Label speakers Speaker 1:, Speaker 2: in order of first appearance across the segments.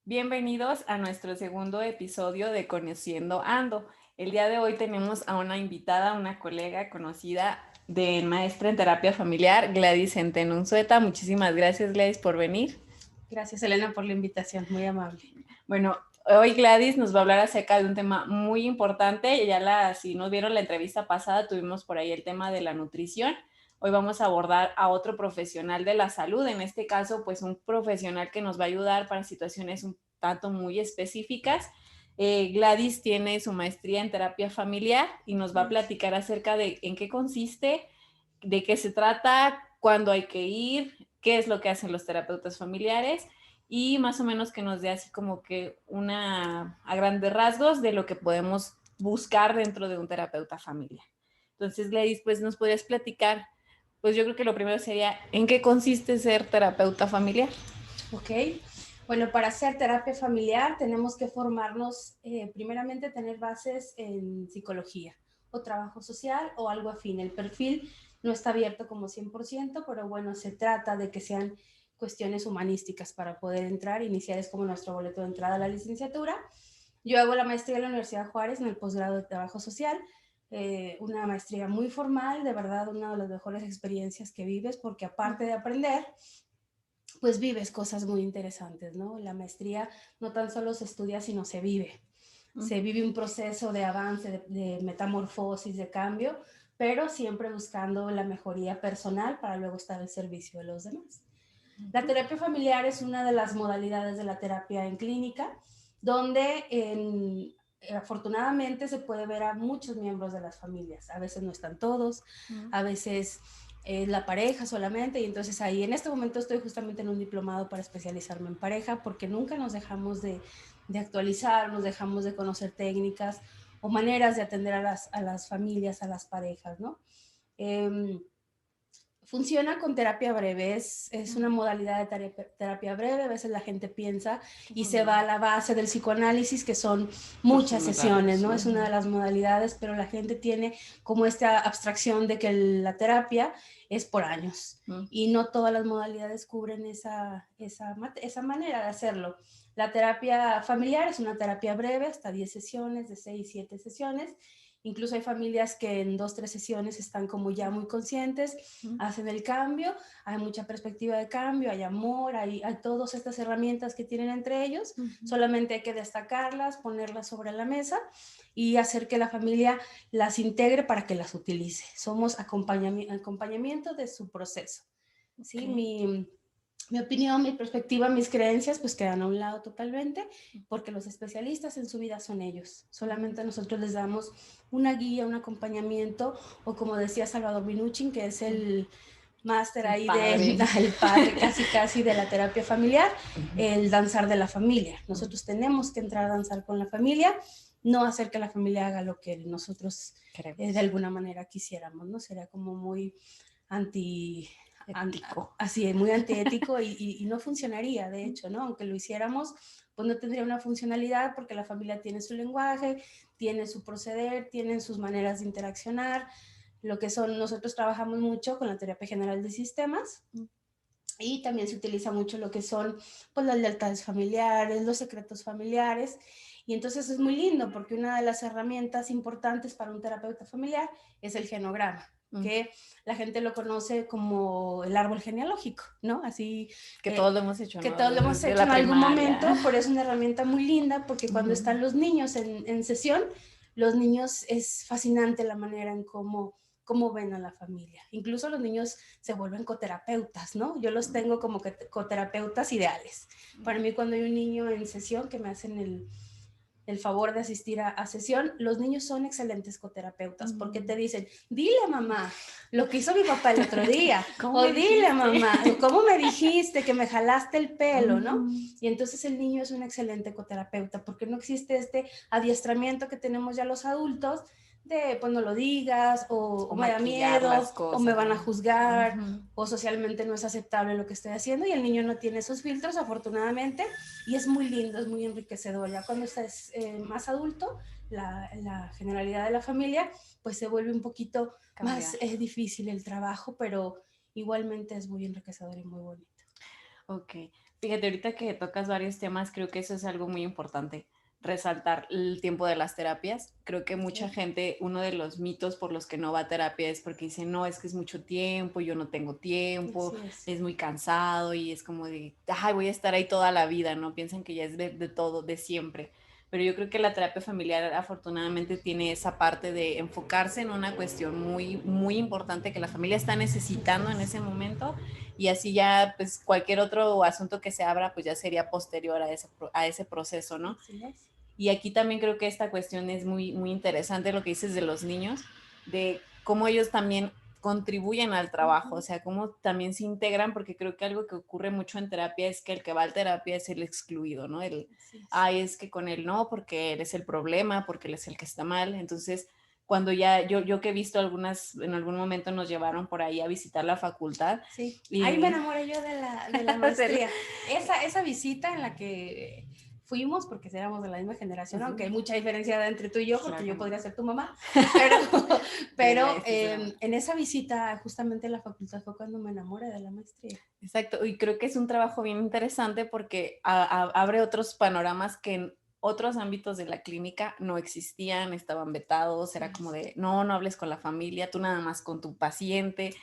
Speaker 1: Bienvenidos a nuestro segundo episodio de Conociendo Ando. El día de hoy tenemos a una invitada, una colega conocida de maestra en terapia familiar, Gladys Centeno Unzueta. Muchísimas gracias, Gladys, por venir.
Speaker 2: Gracias, Elena, por la invitación, muy amable.
Speaker 1: Bueno, hoy Gladys nos va a hablar acerca de un tema muy importante. Si no vieron la entrevista pasada, tuvimos por ahí el tema de la nutrición. Hoy vamos a abordar a otro profesional de la salud, en este caso, pues un profesional que nos va a ayudar para situaciones un tanto muy específicas. Gladys tiene su maestría en terapia familiar y nos va a platicar acerca de en qué consiste, de qué se trata, cuándo hay que ir, qué es lo que hacen los terapeutas familiares y más o menos que nos dé así como que a grandes rasgos de lo que podemos buscar dentro de un terapeuta familiar. Entonces, Gladys, pues nos podrías platicar, pues yo creo que lo primero sería, ¿en qué consiste ser terapeuta familiar?
Speaker 2: Ok, bueno, para hacer terapia familiar tenemos que formarnos, primeramente tener bases en psicología o trabajo social o algo afín. El perfil no está abierto como 100%, pero bueno, se trata de que sean cuestiones humanísticas para poder entrar. Iniciar es como nuestro boleto de entrada a la licenciatura. Yo hago la maestría en la Universidad Juárez en el posgrado de trabajo social, una maestría muy formal, de verdad una de las mejores experiencias que vives, porque aparte de aprender, pues vives cosas muy interesantes, ¿no? La maestría no tan solo se estudia, sino se vive. Se vive un proceso de avance, de metamorfosis, de cambio, pero siempre buscando la mejoría personal para luego estar al servicio de los demás. La terapia familiar es una de las modalidades de la terapia en clínica, donde afortunadamente se puede ver a muchos miembros de las familias. A veces no están todos, a veces la pareja solamente, y entonces ahí en este momento estoy justamente en un diplomado para especializarme en pareja, porque nunca nos dejamos de actualizar, nos dejamos de conocer técnicas o maneras de atender a las familias, a las parejas, ¿no? Funciona con terapia breve, es una modalidad de terapia breve. A veces la gente piensa y se va a la base del psicoanálisis, que son muchas sesiones, ¿no? Es una de las modalidades, pero la gente tiene como esta abstracción de que la terapia es por años y no todas las modalidades cubren esa manera de hacerlo. La terapia familiar es una terapia breve, hasta 10 sesiones, de 6, 7 sesiones. Incluso hay familias que en 2, 3 sesiones están como ya muy conscientes, hacen el cambio, hay mucha perspectiva de cambio, hay amor, hay todas estas herramientas que tienen entre ellos. Solamente hay que destacarlas, ponerlas sobre la mesa y hacer que la familia las integre para que las utilice. Somos acompañamiento de su proceso. ¿Sí? Mi opinión, mi perspectiva, mis creencias, pues quedan a un lado totalmente, porque los especialistas en su vida son ellos. Solamente nosotros les damos una guía, un acompañamiento, o como decía Salvador Minuchin, que es el máster ahí el padre casi de la terapia familiar, el danzar de la familia. Nosotros tenemos que entrar a danzar con la familia, no hacer que la familia haga lo que nosotros de alguna manera quisiéramos, ¿no? Sería como muy así, muy antiético y no funcionaría, de hecho, ¿no? Aunque lo hiciéramos, pues no tendría una funcionalidad, porque la familia tiene su lenguaje, tiene su proceder, tienen sus maneras de interaccionar. Nosotros trabajamos mucho con la terapia general de sistemas, y también se utiliza mucho lo que son, pues, las lealtades familiares, los secretos familiares. Y entonces es muy lindo, porque una de las herramientas importantes para un terapeuta familiar es el genograma, que la gente lo conoce como el árbol genealógico, ¿no? Así
Speaker 1: que todos lo hemos hecho,
Speaker 2: que
Speaker 1: ¿no?
Speaker 2: todos lo hemos hecho en algún momento, pero es una herramienta muy linda, porque cuando están los niños en sesión, los niños, es fascinante la manera en cómo ven a la familia. Incluso los niños se vuelven coterapeutas, ¿no? Yo los tengo como coterapeutas ideales. Para mí, cuando hay un niño en sesión que me hacen el favor de asistir a sesión, los niños son excelentes coterapeutas, porque te dicen, dile a mamá lo que hizo mi papá el otro día, o dile a mamá, ¿cómo me dijiste que me jalaste el pelo, no? Y entonces el niño es un excelente coterapeuta, porque no existe este adiestramiento que tenemos ya los adultos, de pues no lo digas, o me da miedo, o me van a juzgar, o socialmente no es aceptable lo que estoy haciendo, y el niño no tiene esos filtros, afortunadamente, y es muy lindo, es muy enriquecedor. Ya cuando estás más adulto, la generalidad de la familia, pues se vuelve un poquito más difícil el trabajo, pero igualmente es muy enriquecedor y muy bonito.
Speaker 1: Ok. Fíjate, ahorita que tocas varios temas, creo que eso es algo muy importante, resaltar el tiempo de las terapias. Creo que mucha
Speaker 2: Sí,
Speaker 1: gente, uno de los mitos por los que no va a terapia es porque dicen, no, es que es mucho tiempo, yo no tengo tiempo,
Speaker 2: así es.
Speaker 1: es muy cansado y es como de, ay, voy a estar ahí toda la vida, ¿no? Piensan que ya es de todo, de siempre. Pero yo creo que la terapia familiar afortunadamente tiene esa parte de enfocarse en una cuestión muy, muy importante que la familia está
Speaker 2: Así
Speaker 1: necesitando en
Speaker 2: es.
Speaker 1: ese momento, y así ya pues cualquier otro asunto que se abra pues ya sería posterior a ese proceso, ¿no?
Speaker 2: Así es.
Speaker 1: Y aquí también creo que esta cuestión es muy, muy interesante lo que dices de los niños, de cómo ellos también contribuyen al trabajo, o
Speaker 2: Ujú.
Speaker 1: sea, cómo también se integran, porque creo que algo que ocurre mucho en terapia es que el que va a terapia es el excluido, ¿no?
Speaker 2: Así es.
Speaker 1: Ay, es que con él no, porque él es el problema, porque él es el que está mal. Entonces, cuando ya, yo que he visto algunas, en algún momento nos llevaron por ahí a visitar la facultad
Speaker 2: Sí, ahí me
Speaker 1: y
Speaker 2: enamoré yo de la maestría. Esa visita en la que fuimos, porque éramos de la misma generación, aunque hay mucha diferencia entre tú y yo, porque yo
Speaker 1: claro,
Speaker 2: podría ser tu mamá, pero,
Speaker 1: pero ya
Speaker 2: pero
Speaker 1: es de la
Speaker 2: en esa visita justamente en la facultad fue cuando me enamoré de la maestría.
Speaker 1: exacto, y creo que es un trabajo bien interesante porque abre otros panoramas que en otros ámbitos de la clínica no existían, estaban vetados,
Speaker 2: Así
Speaker 1: era como
Speaker 2: es.
Speaker 1: de, no, no hables con la familia, tú nada más con tu paciente,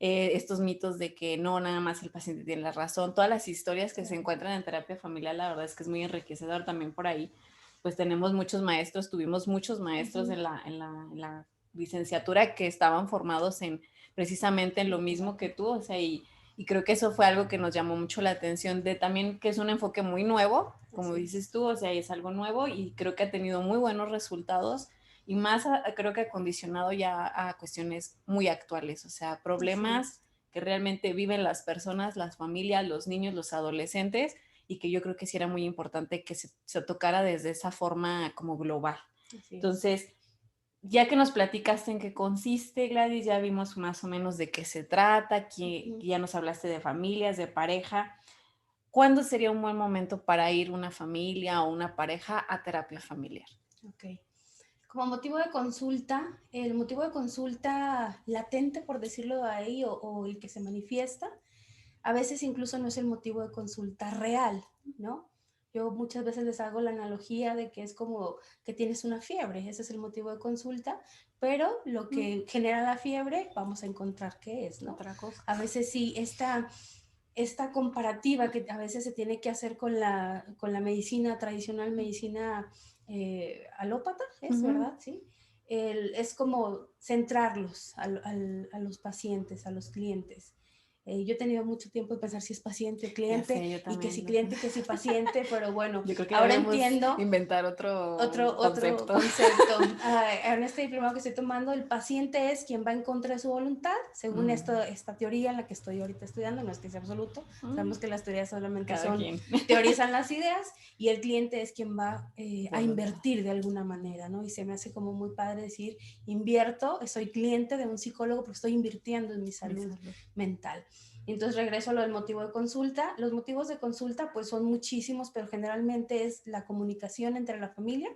Speaker 1: estos mitos de que no, nada más el paciente tiene la razón, todas las historias que se
Speaker 2: Claro.
Speaker 1: encuentran en terapia familiar, la verdad es que es muy enriquecedor también por ahí, pues tenemos muchos maestros, tuvimos muchos maestros
Speaker 2: Ujú.
Speaker 1: en la licenciatura que estaban formados en precisamente en lo
Speaker 2: En
Speaker 1: mismo que
Speaker 2: terapia.
Speaker 1: tú, o sea, y creo que eso fue algo que nos llamó mucho la atención, de también que es un enfoque muy nuevo, como
Speaker 2: Así
Speaker 1: dices
Speaker 2: es.
Speaker 1: tú, o sea, es algo nuevo y creo que ha tenido muy buenos resultados y más creo que acondicionado ya a cuestiones muy actuales, o sea,
Speaker 2: Así
Speaker 1: problemas
Speaker 2: es.
Speaker 1: que realmente viven las personas, las familias, los niños, los adolescentes, y que yo creo que sí era muy importante que se tocara desde esa forma como global.
Speaker 2: Así es.
Speaker 1: Entonces, ya que nos platicaste en qué consiste, Gladys, ya vimos más o menos de qué se trata, que
Speaker 2: Ujú.
Speaker 1: ya nos hablaste de familias, de pareja. ¿Cuándo sería un buen momento para ir una familia o una pareja a terapia familiar?
Speaker 2: Ok. Como motivo de consulta, el motivo de consulta latente, por decirlo ahí, o el que se manifiesta, a veces incluso no es el motivo de consulta real, ¿no? Yo muchas veces les hago la analogía de que es como que tienes una fiebre, ese es el motivo de consulta, pero lo
Speaker 1: Mm,
Speaker 2: que genera la fiebre vamos a encontrar qué es, ¿no?
Speaker 1: otra cosa.
Speaker 2: A veces sí, esta comparativa que a veces se tiene que hacer con la medicina tradicional, medicina alópata, es
Speaker 1: Ujú.
Speaker 2: verdad, ¿sí? Es como centrarlos a los pacientes, a los clientes. Yo he tenido mucho tiempo de pensar si es paciente o
Speaker 1: Ya
Speaker 2: cliente,
Speaker 1: sé, yo
Speaker 2: y que si
Speaker 1: también.
Speaker 2: cliente, que si paciente, pero bueno,
Speaker 1: Yo creo que
Speaker 2: ahora
Speaker 1: deberíamos
Speaker 2: entiendo
Speaker 1: inventar otro
Speaker 2: otro
Speaker 1: concepto.
Speaker 2: concepto. En este diplomado que estoy tomando, el paciente es quien va en contra de su voluntad, según
Speaker 1: Mm,
Speaker 2: esta teoría en la que estoy ahorita estudiando, no es que sea absoluto,
Speaker 1: mm,
Speaker 2: sabemos que las teorías solamente
Speaker 1: cada
Speaker 2: son,
Speaker 1: quien.
Speaker 2: teorizan las ideas, y el cliente es quien va a
Speaker 1: Voluntad.
Speaker 2: invertir de alguna manera, ¿no? Y se me hace como muy padre decir, invierto, soy cliente de un psicólogo porque estoy invirtiendo en mi
Speaker 1: Mi
Speaker 2: salud
Speaker 1: salud.
Speaker 2: mental. Entonces regreso a lo del motivo de consulta. Los motivos de consulta pues son muchísimos, pero generalmente es la comunicación entre la familia,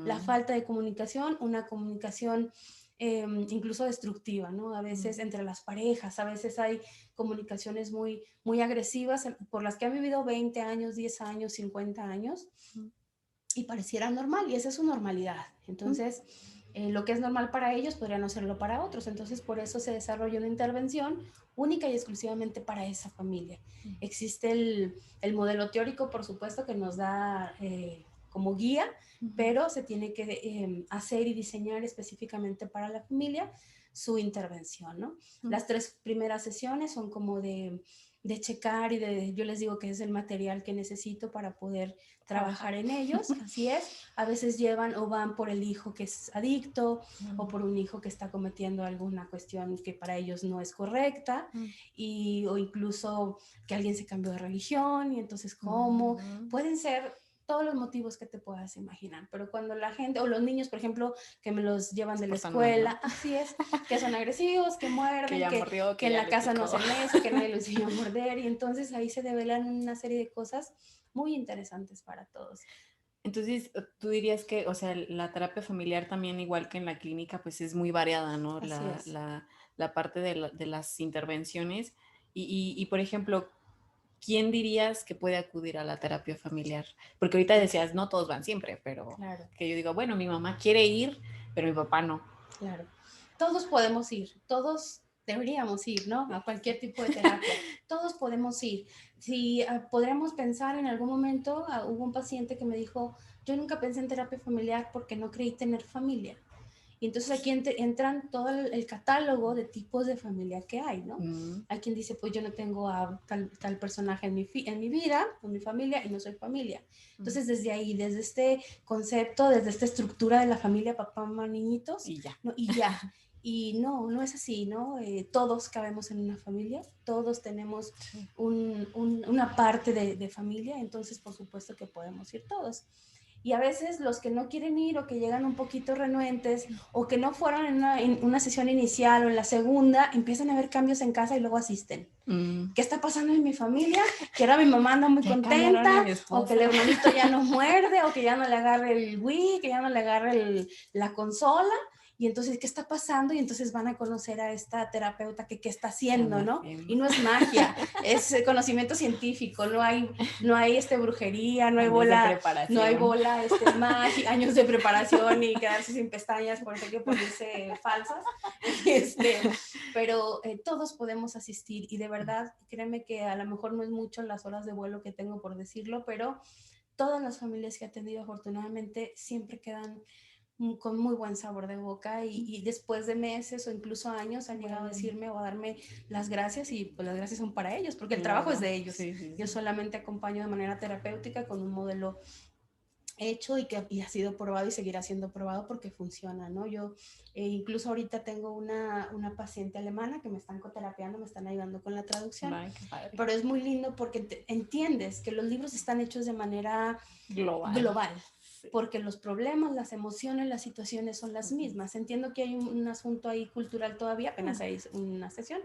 Speaker 2: la
Speaker 1: Mm,
Speaker 2: falta de comunicación, una comunicación incluso destructiva, ¿no? A
Speaker 1: mm,
Speaker 2: veces entre las parejas, a veces hay comunicaciones muy, muy agresivas por las que han vivido 20 años, 10 años, 50 años,
Speaker 1: mm,
Speaker 2: y pareciera normal, y esa es su normalidad.
Speaker 1: mm.
Speaker 2: Entonces, lo que es normal para ellos podría no serlo para otros. Entonces, por eso se desarrolla una intervención única y exclusivamente para esa familia. Existe el modelo teórico, por supuesto, que nos da como guía,
Speaker 1: Ujú.
Speaker 2: pero se tiene que hacer y diseñar específicamente para la familia su intervención, ¿no?
Speaker 1: Mm.
Speaker 2: Las 3 primeras sesiones son como de checar y yo les digo que es el material que necesito para poder
Speaker 1: Trabajar.
Speaker 2: trabajar en ellos, así es. A veces llevan o van por el hijo que es adicto, o
Speaker 1: Mm,
Speaker 2: por un hijo que está cometiendo alguna cuestión que para ellos no es correcta,
Speaker 1: mm,
Speaker 2: o incluso que alguien se cambió de religión, y entonces cómo,
Speaker 1: mm.
Speaker 2: pueden ser todos los motivos que te puedas imaginar, pero cuando la gente, o los niños, por ejemplo, que me los llevan
Speaker 1: Se
Speaker 2: de la
Speaker 1: portan mal,
Speaker 2: escuela,
Speaker 1: ¿no?
Speaker 2: así es, que son agresivos, que
Speaker 1: Que
Speaker 2: muerden,
Speaker 1: ya mordió,
Speaker 2: que
Speaker 1: que
Speaker 2: en
Speaker 1: ya
Speaker 2: la
Speaker 1: le
Speaker 2: casa no
Speaker 1: picó.
Speaker 2: hacen eso, que nadie los enseñó a morder, y entonces ahí se develan una serie de cosas muy interesantes para todos.
Speaker 1: Entonces, tú dirías que, o sea, la terapia familiar también, igual que en la clínica, pues es muy variada, ¿no?
Speaker 2: Así es.
Speaker 1: La parte de las intervenciones. Por ejemplo, ¿quién dirías que puede acudir a la terapia familiar? Porque ahorita decías, no todos van siempre, pero
Speaker 2: Claro.
Speaker 1: que yo digo, bueno, mi mamá quiere ir, pero mi papá no.
Speaker 2: Claro. Todos podemos ir, todos deberíamos ir, ¿no? A cualquier tipo de terapia. Todos podemos ir. Si podríamos pensar en algún momento, hubo un paciente que me dijo, yo nunca pensé en terapia familiar porque no creí tener familia. Y entonces aquí entran todo el catálogo de tipos de familia que hay, ¿no? Hay quien dice, pues yo no tengo a tal personaje en mi vida, en mi familia, y no soy familia. Entonces desde ahí, desde este concepto, desde esta estructura de la familia, papá, mamá, niñitos,
Speaker 1: Y ya.
Speaker 2: ¿no? Y ya. Y no es así, ¿no? Todos cabemos en una familia, todos tenemos una parte de familia, entonces por supuesto que podemos ir todos. Y a veces los que no quieren ir o que llegan un poquito renuentes o que no fueron en una sesión inicial o en la segunda, empiezan a ver cambios en casa y luego asisten. ¿Qué está pasando en mi familia? Que ahora mi mamá anda muy contenta, o que el hermanito ya no muerde, o que ya no le agarre el Wii, que ya no le agarre la consola. Y entonces, ¿qué está pasando? Y entonces van a conocer a esta terapeuta que qué está haciendo, ¿no? Y no es magia, es conocimiento científico, no hay brujería, no hay bola, mágica, años de preparación y quedarse sin pestañas por eso hay que ponerse falsas. Pero todos podemos asistir y de verdad, créeme que a lo mejor no es mucho las horas de vuelo que tengo por decirlo, pero todas las familias que he atendido afortunadamente siempre quedan con muy buen sabor de boca y después de meses o incluso años han llegado a decirme o a darme las gracias y pues las gracias son para ellos porque el trabajo es de ellos. Yo solamente acompaño de manera terapéutica con un modelo hecho y que ha sido probado y seguirá siendo probado porque funciona, ¿no? Yo incluso ahorita tengo una paciente alemana que me están coterapeando, me están ayudando con la traducción.
Speaker 1: Ay, qué padre.
Speaker 2: Pero es muy lindo porque entiendes que los libros están hechos de manera global. Porque los problemas, las emociones, las situaciones son las mismas. Entiendo que hay un asunto ahí cultural todavía, apenas hay una sesión,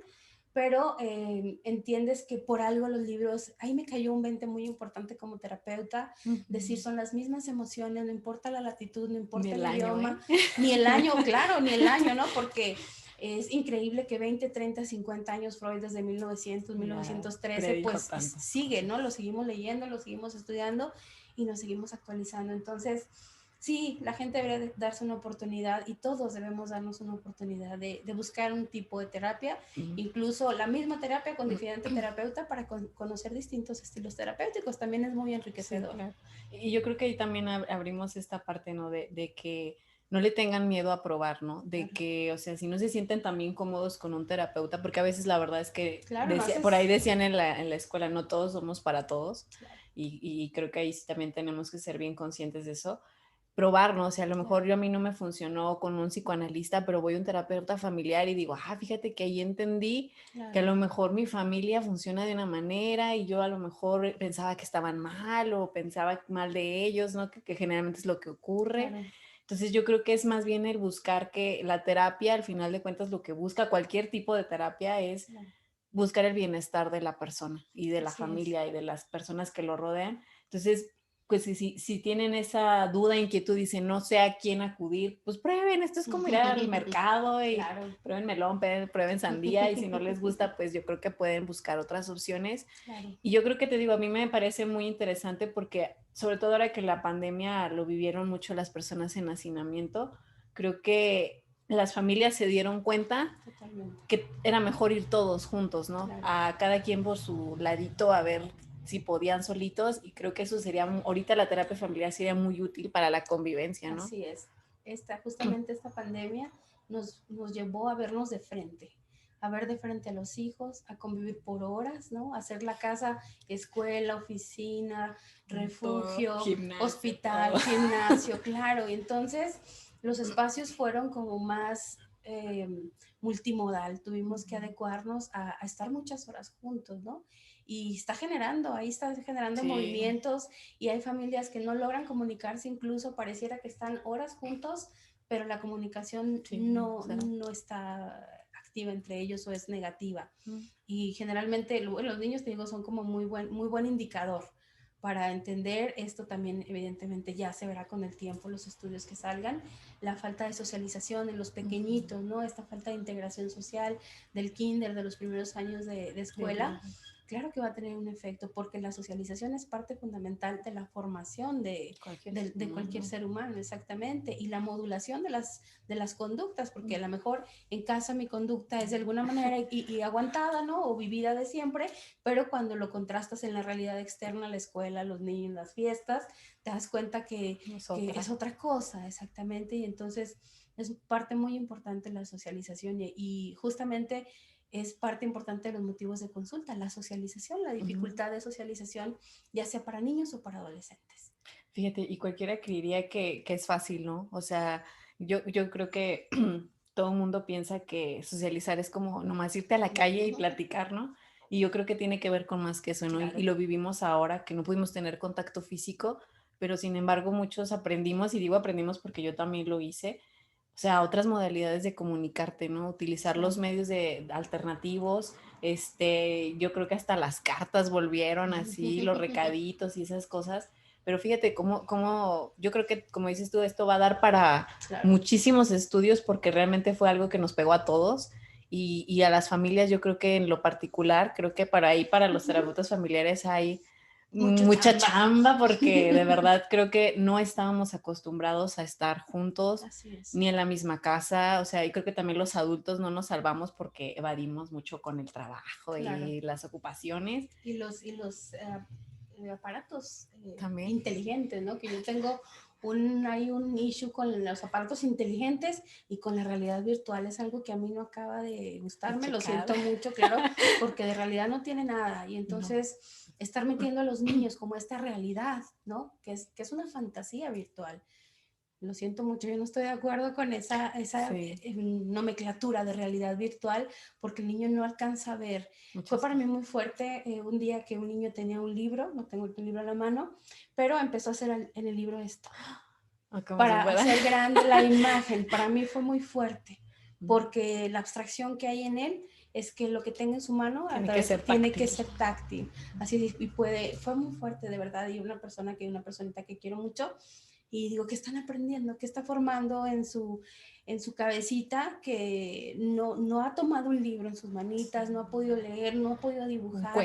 Speaker 2: pero entiendes que por algo los libros, ahí me cayó un 20 muy importante como terapeuta, decir son las mismas emociones, no importa la latitud, no importa el idioma, ni el año, claro, ni el año, ¿no? Porque es increíble que 20, 30, 50 años Freud desde 1900, 1913, pues sigue, ¿no? Lo seguimos leyendo, lo seguimos estudiando y nos seguimos actualizando. Entonces, sí, la gente debería darse una oportunidad y todos debemos darnos una oportunidad de buscar un tipo de terapia, incluso la misma terapia con diferente terapeuta para conocer distintos estilos terapéuticos. También es muy enriquecedor.
Speaker 1: Sí, claro. Y yo creo que ahí también abrimos esta parte, ¿no? De que no le tengan miedo a probar, ¿no? De que, o sea, si no se sienten también cómodos con un terapeuta, porque a veces la verdad es que por ahí decían en la escuela, no todos somos para todos, y creo que ahí sí también tenemos que ser bien conscientes de eso. Probar, ¿no? O sea, a lo mejor yo a mí no me funcionó con un psicoanalista, pero voy a un terapeuta familiar y digo, fíjate que ahí entendí que a lo mejor mi familia funciona de una manera y yo a lo mejor pensaba que estaban mal o pensaba mal de ellos, ¿no? Que generalmente es lo que ocurre. Entonces yo creo que es más bien el buscar que la terapia, al final de cuentas, lo que busca cualquier tipo de terapia es buscar el bienestar de la persona y de la familia y de las personas que lo rodean. Entonces, pues si tienen esa duda, inquietud, dicen no sé a quién acudir, pues prueben, esto es como ir al mercado y prueben melón, prueben sandía y si no les gusta, pues yo creo que pueden buscar otras opciones. Y yo creo que te digo, a mí me parece muy interesante porque sobre todo ahora que la pandemia lo vivieron mucho las personas en hacinamiento, creo que las familias se dieron cuenta que era mejor ir todos juntos, ¿no? A cada quien por su ladito a ver si podían solitos y creo que eso sería, ahorita la terapia familiar sería muy útil para la convivencia, ¿no?
Speaker 2: Así es. Justamente esta pandemia nos llevó a vernos de frente, a ver de frente a los hijos, a convivir por horas, ¿no? A hacer la casa, escuela, oficina, refugio, gimnasio, hospital, gimnasio, claro. Y entonces los espacios fueron como más multimodal, tuvimos que adecuarnos a estar muchas horas juntos, ¿no? Y está generando movimientos y hay familias que no logran comunicarse, incluso pareciera que están horas juntos, pero la comunicación no está activa entre ellos o es negativa. Y generalmente los niños, te digo, son como muy buen indicador para entender esto. También evidentemente ya se verá con el tiempo los estudios que salgan, la falta de socialización en los pequeñitos, ¿no? Esta falta de integración social del kinder, de los primeros años de escuela, Claro que va a tener un efecto, porque la socialización es parte fundamental de la formación de cualquier ser humano, exactamente, y la modulación de las conductas, porque a lo mejor en casa mi conducta es de alguna manera y aguantada, ¿no? O vivida de siempre, pero cuando lo contrastas en la realidad externa, la escuela, los niños, las fiestas, te das cuenta que es otra cosa, exactamente, y entonces es parte muy importante la socialización y justamente es parte importante de los motivos de consulta, la socialización, la dificultad de socialización, ya sea para niños o para adolescentes.
Speaker 1: Fíjate, y cualquiera creería que es fácil, ¿no? O sea, yo creo que todo el mundo piensa que socializar es como nomás irte a la calle y platicar, ¿no? Y yo creo que tiene que ver con más que eso, ¿no?
Speaker 2: Claro.
Speaker 1: Y lo vivimos ahora, que no pudimos tener contacto físico, pero sin embargo muchos aprendimos, y digo aprendimos porque yo también lo hice, o sea, otras modalidades de comunicarte, ¿no? Utilizar los medios alternativos, yo creo que hasta las cartas volvieron así, los recaditos y esas cosas. Pero fíjate cómo yo creo que, como dices tú, esto va a dar para muchísimos estudios porque realmente fue algo que nos pegó a todos y a las familias. Yo creo que en lo particular, creo que para los terapeutas familiares hay mucha chamba porque de verdad creo que no estábamos acostumbrados a estar juntos ni en la misma casa, o sea, y creo que también los adultos no nos salvamos porque evadimos mucho con el trabajo y las ocupaciones.
Speaker 2: Y los aparatos
Speaker 1: también
Speaker 2: inteligentes, ¿no? Que yo tengo hay un issue con los aparatos inteligentes y con la realidad virtual. Es algo que a mí no acaba de gustarme, lo siento mucho, claro, porque de realidad no tiene nada. Y entonces estar metiendo a los niños como esta realidad, ¿no? Que es una fantasía virtual. Lo siento mucho, yo no estoy de acuerdo con esa nomenclatura de realidad virtual porque el niño no alcanza a ver. Fue para mí muy fuerte un día que un niño tenía un libro, no tengo el libro a la mano, pero empezó a hacer en el libro esto. Para hacer grande la imagen, para mí fue muy fuerte porque la abstracción que hay en él es que lo que tenga en su mano tiene que ser táctil. Así y fue muy fuerte de verdad, y una personita que quiero mucho. Y digo, ¿qué están aprendiendo? ¿Qué está formando en su cabecita que no ha tomado un libro en sus manitas, no ha podido leer, no ha podido dibujar,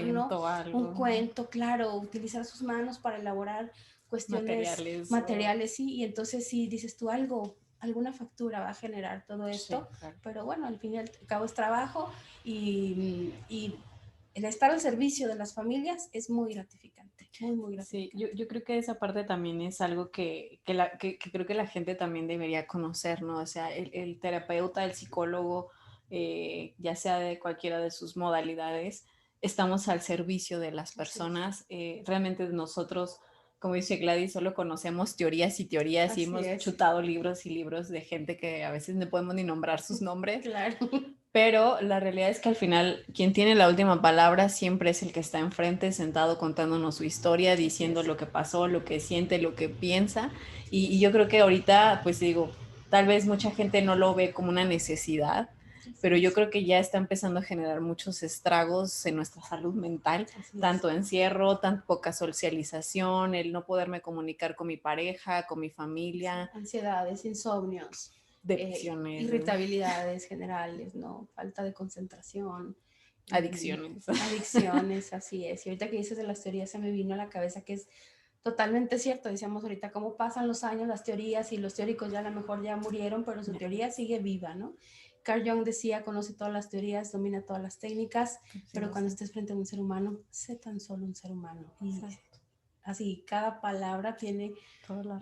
Speaker 2: un cuento, claro, utilizar sus manos para elaborar cuestiones materiales, sí, y entonces sí, dices tú alguna factura va a generar todo esto, pero bueno, al fin y al cabo es trabajo y el estar al servicio de las familias es muy gratificante, muy gratificante.
Speaker 1: Sí, yo creo que esa parte también es algo que creo que la gente también debería conocer, ¿no? O sea, el terapeuta, el psicólogo, ya sea de cualquiera de sus modalidades, estamos al servicio de las personas. Realmente nosotros, como dice Gladys, solo conocemos teorías y teorías y hemos chutado libros y libros de gente que a veces no podemos ni nombrar sus nombres.
Speaker 2: Claro.
Speaker 1: Pero la realidad es que al final quien tiene la última palabra siempre es el que está enfrente, sentado contándonos su historia, diciendo lo que pasó, lo que siente, lo que piensa. Y yo creo que ahorita, pues digo, tal vez mucha gente no lo ve como una necesidad, pero yo creo que ya está empezando a generar muchos estragos en nuestra salud mental, tanto encierro, tan poca socialización, el no poderme comunicar con mi pareja, con mi familia.
Speaker 2: Ansiedades, insomnios.
Speaker 1: Depresiones,
Speaker 2: irritabilidades generales, ¿no? Falta de concentración.
Speaker 1: Adicciones.
Speaker 2: Adicciones, así es. Y ahorita que dices de las teorías se me vino a la cabeza que es totalmente cierto. Decíamos ahorita cómo pasan los años, las teorías y los teóricos ya a lo mejor ya murieron, pero su teoría sigue viva, ¿no? Carl Jung decía, conoce todas las teorías, domina todas las técnicas, pero cuando estés frente a un ser humano, sé tan solo un ser humano. Y así, cada palabra tiene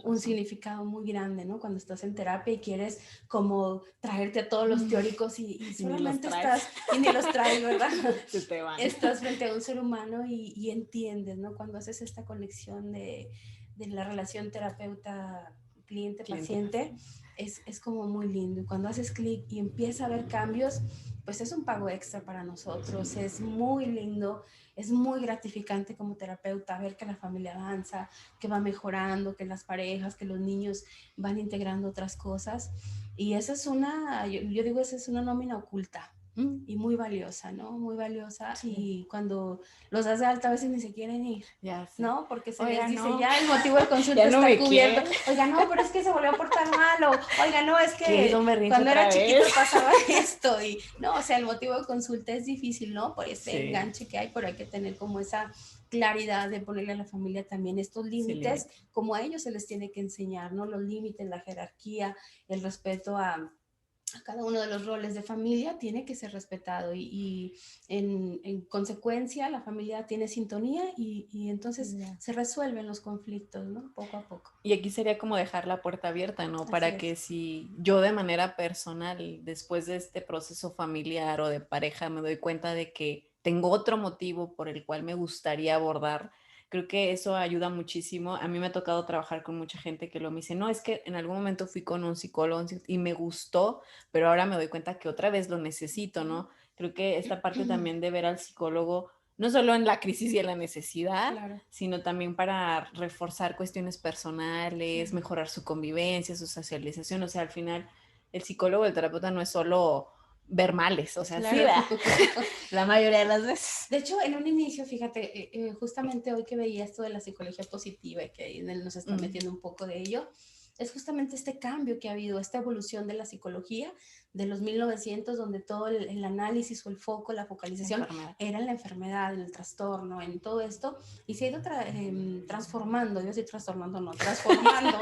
Speaker 2: un significado muy grande, ¿no? Cuando estás en terapia y quieres como traerte a todos los teóricos y solamente estás, y ni los traes, ¿verdad?
Speaker 1: Se te van.
Speaker 2: Estás frente a un ser humano y entiendes, ¿no? Cuando haces esta conexión de la relación terapeuta-cliente-paciente, es como muy lindo. Y cuando haces clic y empieza a haber cambios, pues es un pago extra para nosotros, es muy lindo, es muy gratificante como terapeuta ver que la familia avanza, que va mejorando, que las parejas, que los niños van integrando otras cosas. Y esa es yo digo, esa es una nómina oculta. y muy valiosa, ¿no? Muy valiosa. Sí. Y cuando los das de alta a veces ni se quieren ir,
Speaker 1: ya sé.
Speaker 2: ¿no? Porque se
Speaker 1: Oiga,
Speaker 2: les dice,
Speaker 1: no.
Speaker 2: ya el motivo de consulta
Speaker 1: Ya no
Speaker 2: está
Speaker 1: me
Speaker 2: cubierto.
Speaker 1: quiere.
Speaker 2: Oiga, no, pero es que se volvió a portar mal. O, oiga, no, es
Speaker 1: Que hizo un
Speaker 2: que
Speaker 1: berrinche
Speaker 2: cuando era
Speaker 1: otra
Speaker 2: chiquito
Speaker 1: vez.
Speaker 2: pasaba esto. Y no, o sea, el motivo de consulta es difícil, ¿no? Por este
Speaker 1: Sí.
Speaker 2: enganche que hay, pero hay que tener como esa claridad de ponerle a la familia también estos límites, sí, como a ellos se les tiene que enseñar, ¿no? Los límites, la jerarquía, el respeto a cada uno de los roles de familia tiene que ser respetado y en consecuencia la familia tiene sintonía y entonces se resuelven los conflictos, ¿no? Poco a poco.
Speaker 1: Y aquí sería como dejar la puerta abierta, ¿no?
Speaker 2: Así
Speaker 1: Para
Speaker 2: es.
Speaker 1: que si yo de manera personal, después de este proceso familiar o de pareja, me doy cuenta de que tengo otro motivo por el cual me gustaría abordar, creo que eso ayuda muchísimo. A mí me ha tocado trabajar con mucha gente que lo me dice, no, es que en algún momento fui con un psicólogo y me gustó, pero ahora me doy cuenta que otra vez lo necesito, ¿no? Creo que esta parte también de ver al psicólogo no solo en la crisis y en la necesidad, claro, sino también para reforzar cuestiones personales, mejorar su convivencia, su socialización. O sea, al final, el psicólogo, el terapeuta no es solo ver males, o sea, claro, sí, ¿verdad? La mayoría de las veces.
Speaker 2: De hecho, en un inicio, fíjate, justamente hoy que veía esto de la psicología positiva y que en él nos está metiendo un poco de ello, es justamente este cambio que ha habido, esta evolución de la psicología de los 1900, donde todo el análisis o el foco, la focalización era en la enfermedad, en el trastorno, en todo esto, y se ha ido transformando, yo estoy trastornando, no, transformando.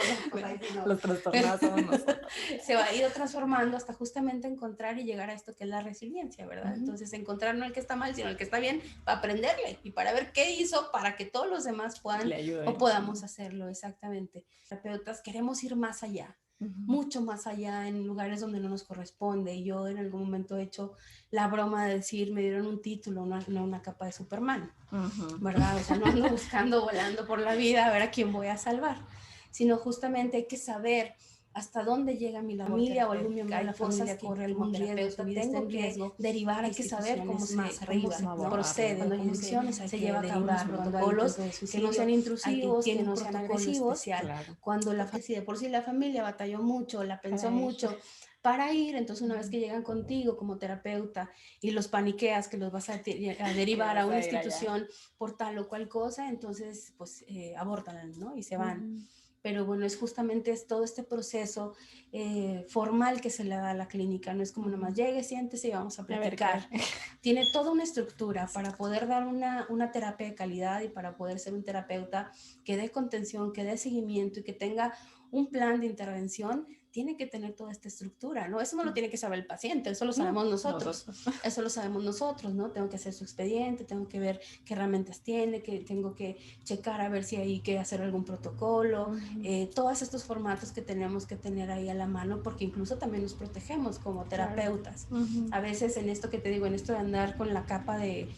Speaker 1: Los trastornados somos nosotros.
Speaker 2: Se ha ido transformando hasta justamente encontrar y llegar a esto que es la resiliencia, ¿verdad? Entonces, encontrar no el que está mal, sino el que está bien, para aprenderle y para ver qué hizo para que todos los demás puedan o podamos hacerlo, exactamente. Terapeutas queremos ir más allá, mucho más allá, en lugares donde no nos corresponde. Yo en algún momento he hecho la broma de decir, me dieron un título, no una capa de Superman, ¿verdad? O sea, no ando buscando, volando por la vida a ver a quién voy a salvar, sino justamente hay que saber hasta dónde llega mi familia o algún miembro de la familia corre algún riesgo, su vida está en riesgo, derivar, hay que saber cómo más arriba, ¿no? Procede, cuando hay infecciones se lleva a cabo unos protocolos que no sean intrusivos, que no sean agresivos, claro. Cuando la si de por sí la familia batalló mucho, la pensó mucho para ir, entonces una vez que llegan contigo como terapeuta y los paniqueas que los vas a derivar a una institución por tal o cual cosa, entonces pues abortan, ¿no? Y se van. Pero bueno, es justamente todo este proceso formal que se le da a la clínica, no es como nomás llegue, siéntese y vamos a platicar. Tiene toda una estructura para poder dar una terapia de calidad y para poder ser un terapeuta que dé contención, que dé seguimiento y que tenga un plan de intervención. Tiene que tener toda esta estructura, ¿no? Eso no lo tiene que saber el paciente, eso lo sabemos nosotros. Eso lo sabemos nosotros, ¿no? Tengo que hacer su expediente, tengo que ver qué herramientas tiene, que tengo que checar a ver si hay que hacer algún protocolo, todos estos formatos que tenemos que tener ahí a la mano, porque incluso también nos protegemos como terapeutas. A veces en esto que te digo, en esto de andar con la capa de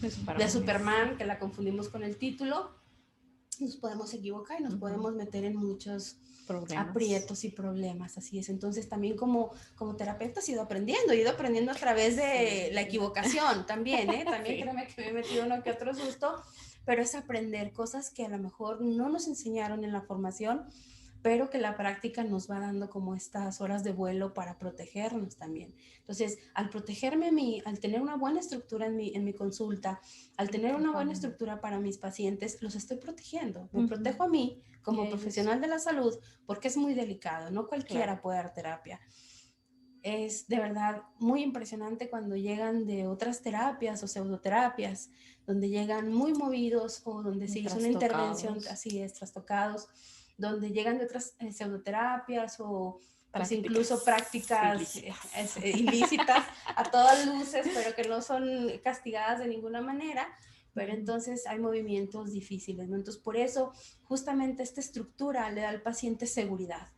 Speaker 2: Superman, que la confundimos con el título, nos podemos equivocar y nos podemos meter en muchos aprietos y problemas, así es. Entonces también como terapeuta he ido aprendiendo a través de la equivocación también, también créeme que me he metido uno que otro susto, pero es aprender cosas que a lo mejor no nos enseñaron en la formación, pero que la práctica nos va dando como estas horas de vuelo para protegernos también. Entonces, al protegerme a mí, al tener una buena estructura en mi consulta, al tener una buena estructura para mis pacientes, los estoy protegiendo. Me protejo a mí como profesional de la salud, porque es muy delicado, no cualquiera puede dar terapia. Es de verdad muy impresionante cuando llegan de otras terapias o pseudoterapias, donde llegan muy movidos o donde se hizo una intervención, así es, trastocados, donde llegan de otras pseudoterapias o pues incluso prácticas ilícitas a todas luces, pero que no son castigadas de ninguna manera. Pero entonces hay movimientos difíciles, ¿no? Entonces por eso justamente esta estructura le da al paciente seguridad,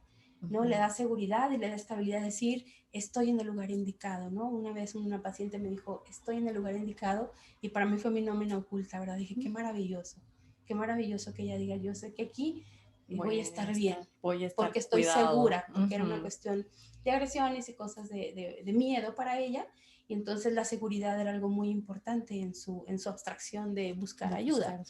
Speaker 2: ¿no? Le da seguridad y le da estabilidad de decir, estoy en el lugar indicado, ¿no? Una vez una paciente me dijo, estoy en el lugar indicado, y para mí fue mi nómina oculta, ¿verdad? Dije, qué maravilloso que ella diga, yo sé que aquí voy a estar bien, porque estoy segura, porque era una cuestión de agresiones y cosas de miedo para ella, y entonces la seguridad era algo muy importante en su abstracción de buscar ayuda.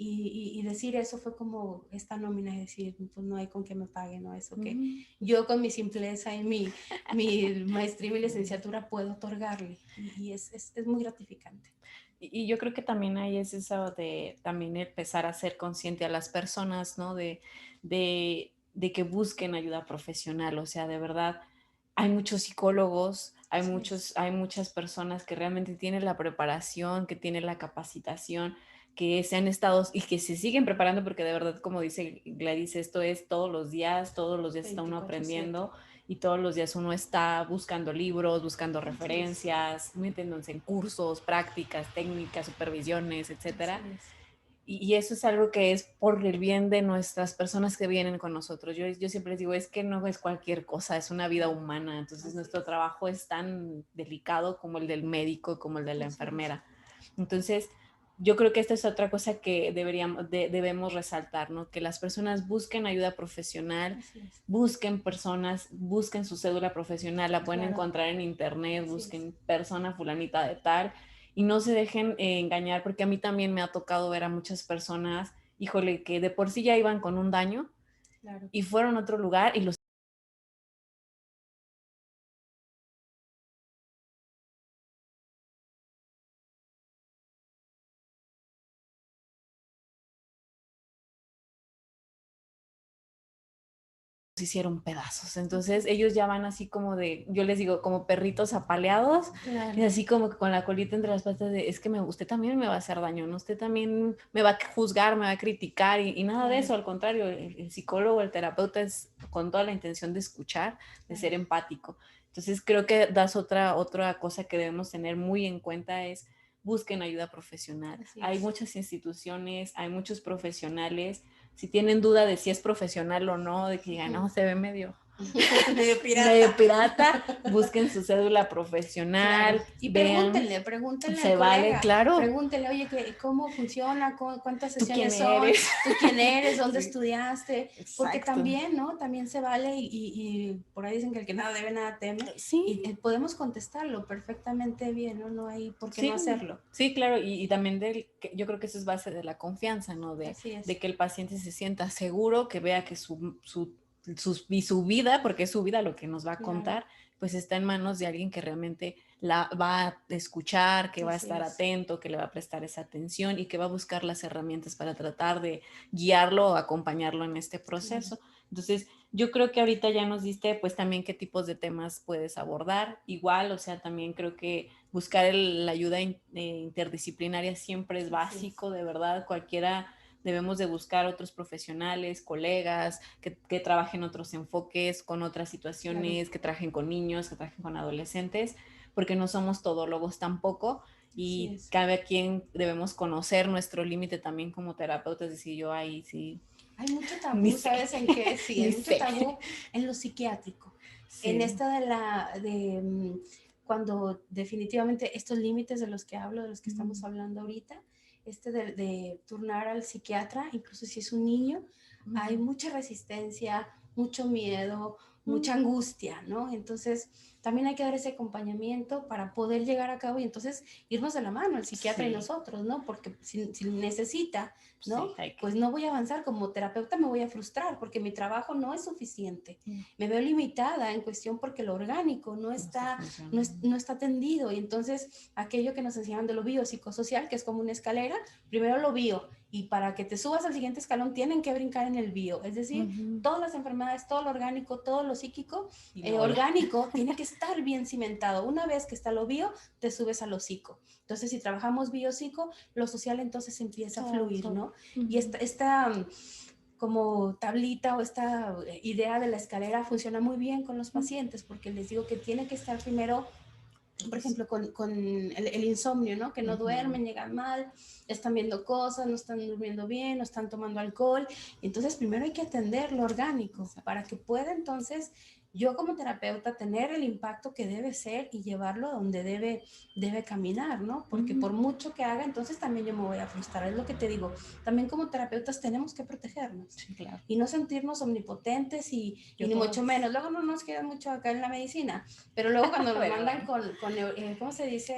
Speaker 2: y decir eso fue como esta nómina, es decir, pues no hay con qué me paguen, ¿no? Eso que yo con mi simpleza y mi maestría y mi licenciatura puedo otorgarle, y es muy gratificante.
Speaker 1: Y yo creo que también ahí es eso de también empezar a ser consciente a las personas, ¿no? De que busquen ayuda profesional, o sea, de verdad, hay muchos psicólogos, hay muchas personas que realmente tienen la preparación, que tienen la capacitación, que se han estado y que se siguen preparando porque de verdad, como dice Gladys, esto es todos los días está uno
Speaker 2: 24/7.
Speaker 1: aprendiendo y todos los días uno está buscando libros, buscando referencias, metiéndose en cursos, prácticas, técnicas, supervisiones, etcétera. Y eso es algo que es por el bien de nuestras personas que vienen con nosotros. Yo siempre les digo, es que no es cualquier cosa, es una vida humana. Entonces nuestro trabajo es tan delicado como el del médico, como el de la enfermera. Entonces, yo creo que esta es otra cosa que debemos resaltar, ¿no? Que las personas busquen ayuda profesional, busquen personas, busquen su cédula profesional, la pueden encontrar en internet, busquen persona fulanita de tal, y no se dejen engañar, porque a mí también me ha tocado ver a muchas personas, híjole, que de por sí ya iban con un daño y fueron a otro lugar y los hicieron pedazos. Entonces ellos ya van así como de, yo les digo, como perritos apaleados, y así como que con la colita entre las patas de, es que usted también me va a hacer daño, ¿no? Usted también me va a juzgar, me va a criticar, y nada de eso, al contrario, el psicólogo, el terapeuta es con toda la intención de escuchar, de ser empático. Entonces creo que das otra cosa que debemos tener muy en cuenta es busquen ayuda profesional. Hay muchas instituciones, hay muchos profesionales. Si tienen duda de si es profesional o no, de que digan, no, se ve medio pirata, busquen su cédula profesional.
Speaker 2: Claro. Y
Speaker 1: vean,
Speaker 2: pregúntenle
Speaker 1: se
Speaker 2: al
Speaker 1: vale,
Speaker 2: colega,
Speaker 1: claro.
Speaker 2: Pregúntenle, oye, ¿cómo funciona? ¿Cuántas sesiones
Speaker 1: ¿Tú quién eres?
Speaker 2: ¿Tú quién eres? ¿Dónde estudiaste?
Speaker 1: Exacto.
Speaker 2: Porque también, ¿no? También se vale y por ahí dicen que el que nada debe, nada teme.
Speaker 1: Sí.
Speaker 2: Y podemos contestarlo perfectamente bien, ¿no? No hay por qué no hacerlo.
Speaker 1: Sí, claro. Y también yo creo que eso es base de la confianza, ¿no? De que el paciente se sienta seguro, que vea que su vida, porque es su vida lo que nos va a contar, pues está en manos de alguien que realmente la va a escuchar, que va a estar atento, que le va a prestar esa atención y que va a buscar las herramientas para tratar de guiarlo o acompañarlo en este proceso. Entonces, yo creo que ahorita ya nos diste pues también qué tipos de temas puedes abordar. Igual, o sea, también creo que buscar la ayuda interdisciplinaria siempre es básico, de verdad, cualquiera debemos de buscar otros profesionales, colegas, que trabajen otros enfoques, con otras situaciones, que trabajen con niños, que trabajen con adolescentes, porque no somos todólogos tampoco, y cada quien debemos conocer nuestro límite también como terapeutas, decir yo ahí sí.
Speaker 2: Hay mucho tabú, ¿sabes en qué? Sí, hay mucho tabú en lo psiquiátrico. En esta cuando definitivamente estos límites de los que hablo, de los que estamos hablando ahorita, de turnar al psiquiatra, incluso si es un niño, hay mucha resistencia, mucho miedo, mucha angustia, ¿no? Entonces, también hay que dar ese acompañamiento para poder llegar a cabo y entonces irnos de la mano, el psiquiatra y nosotros, ¿no? Porque si necesita, ¿no? Pues no voy a avanzar, como terapeuta me voy a frustrar porque mi trabajo no es suficiente. Me veo limitada en cuestión porque lo orgánico no está atendido, y entonces aquello que nos enseñaban de lo biopsicosocial, que es como una escalera, primero lo bio, y para que te subas al siguiente escalón tienen que brincar en el bio, es decir, todas las enfermedades, todo lo orgánico, todo lo psíquico, orgánico, tiene que estar bien cimentado. Una vez que está lo bio, te subes a lo psico. Entonces, si trabajamos bio-psico, lo social entonces empieza a fluir, ¿no? Y esta como tablita o esta idea de la escalera funciona muy bien con los pacientes, porque les digo que tiene que estar primero, por ejemplo, con el insomnio, ¿no? Que no duermen, llegan mal, están viendo cosas, no están durmiendo bien, no están tomando alcohol. Entonces, primero hay que atender lo orgánico para que pueda entonces yo como terapeuta tener el impacto que debe ser y llevarlo a donde debe caminar, ¿no? Porque por mucho que haga, entonces también yo me voy a frustrar. Es lo que te digo. También como terapeutas tenemos que protegernos.
Speaker 1: Sí, claro.
Speaker 2: Y no sentirnos omnipotentes y ni mucho menos. Luego no nos queda mucho acá en la medicina, pero luego cuando nos mandan con ¿cómo se dice?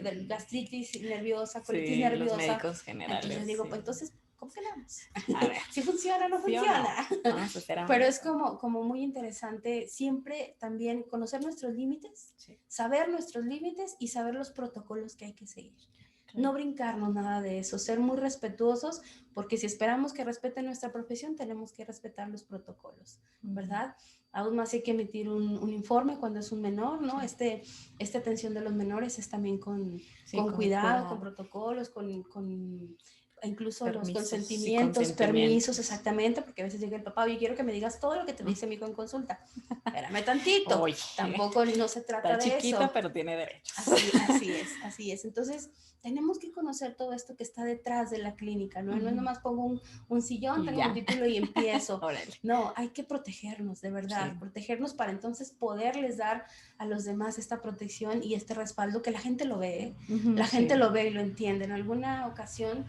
Speaker 2: De gastritis nerviosa, colitis nerviosa.
Speaker 1: Los médicos generales.
Speaker 2: Entonces digo, pues entonces ¿cómo quedamos?
Speaker 1: A ver.
Speaker 2: Si funciona o no
Speaker 1: ¿Sí o
Speaker 2: funciona.
Speaker 1: no? Vamos a hacer
Speaker 2: Pero es como muy interesante siempre también conocer nuestros límites,
Speaker 1: Sí.
Speaker 2: saber nuestros límites y saber los protocolos que hay que seguir.
Speaker 1: Claro.
Speaker 2: No brincarnos nada de eso, ser muy respetuosos, porque si esperamos que respeten nuestra profesión, tenemos que respetar los protocolos, ¿verdad? Aún más hay que emitir un informe cuando es un menor, ¿no?
Speaker 1: Sí.
Speaker 2: Esta atención de los menores es también con
Speaker 1: con
Speaker 2: cuidado, con protocolos, con incluso
Speaker 1: permisos,
Speaker 2: los consentimientos,
Speaker 1: sí, consentimientos,
Speaker 2: permisos, exactamente, porque a veces llega el papá, oye, quiero que me digas todo lo que te dice mi hijo en consulta. Espérame tantito.
Speaker 1: Oye,
Speaker 2: tampoco no se trata
Speaker 1: está
Speaker 2: de
Speaker 1: chiquita,
Speaker 2: eso.
Speaker 1: pero tiene derechos.
Speaker 2: Así es. Entonces, tenemos que conocer todo esto que está detrás de la clínica, ¿no? No es nomás pongo un sillón, tengo un título y empiezo. No, hay que protegernos, de verdad, protegernos para entonces poderles dar a los demás esta protección y este respaldo que la gente lo ve, la gente lo ve y lo entiende. En alguna ocasión,